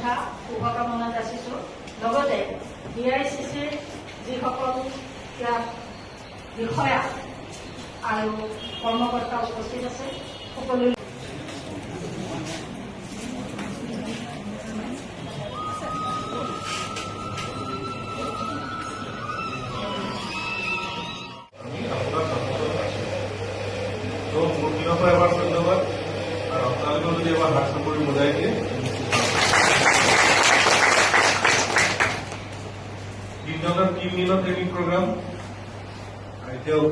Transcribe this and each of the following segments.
কথা শুভকামনা যাচিছোঁ। লগতে DICCৰ যিসকল ইয়াত বিষয়া আৰু কৰ্মকৰ্তা উপস্থিত আছে সকলো এবাৰ ধন্যবাদ আৰ আপনাদেৰকেও যদি এবাৰ হাত সাপোৰ্ট বোঝাই দিয়ে 3 দিনৰ ট্ৰেইনিং প্ৰগ্ৰাম এতিয়াও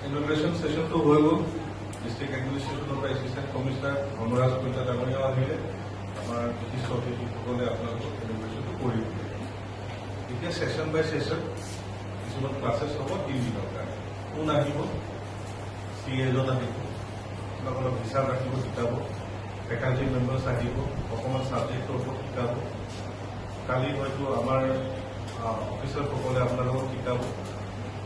ইনগ্ৰেশ্যন সেশনটো হৈ গ'ল। ডিষ্ট্ৰিক্ট এডমিনিষ্ট্ৰেশ্যনৰ পৰা এছিষ্টেণ্ট কমিশনাৰ ধৰ্মৰাজ কলিতা ডাঙৰীয়াও আহিলে, আমাৰ বিশিষ্ট অতিথিসকলে আপোনালোকক ইনগ্ৰেশ্যনটো কৰিব। এতিয়া সেশন বাই সেশন কিছুমান ক্লাছেছ হ'ব 3 দিনৰ কাৰণে। কোন আহিব, CA-জন আহিব, আপোনালোকক হিচাপ ৰাখিব শিকাব, ফেকাল্টি মেম্বাৰ্ছ আহিব, অকণমান ছাবজেক্টৰ ওপৰত শিকাব। কালি হয়তো আমাৰ অফিচাৰসকলে আপোনালোকক শিকাব।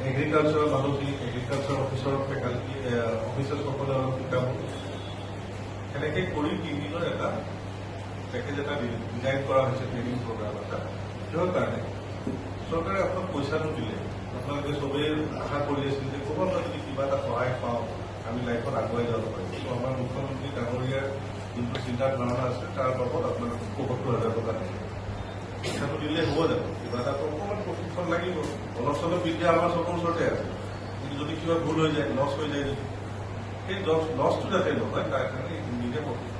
এগ্ৰিকালচাৰৰ মানুহখিনি এগ্ৰিকালচাৰ অফিচৰ ফেকাল্টি অফিচাৰসকলে অলপ শিকাব। সেনেকৈ কৰি 3 দিনৰ এটা পেকেজ এটা ডিজাইন কৰা হৈছে ট্ৰেইনিং প্ৰগ্ৰাম এটা। কিহৰ কাৰণে চৰকাৰে আপোনাক পইচাটো দিলে, আপোনালোকে চবেই আশা কৰি আছিল যে ক'ৰবাৰ পৰা যদি কিবা এটা সহায় পাওঁ আমি লাইফত আগুৱাই যাব পাৰিম। কিন্তু আমাৰ মুখ্যমন্ত্ৰী ডাঙৰীয়াৰ যোনটো চিন্তাধাৰণা আছে তাৰ বাবদ আপোনালোকে ৭৫,০০০ টকা দিছে। পইচাটো দিলে হ'ব জানো? কিবা এটা অকণমান প্ৰশিক্ষণ লাগিব। অলপ চলপ বিদ্যা আমাৰ চবৰ ওচৰতে আছে, কিন্তু যদি কিবা ভুল হৈ যায়, লছ হৈ যায়, সেই লছটো যাতে নহয় তাৰ কাৰণে নিজে প্ৰশিক্ষণ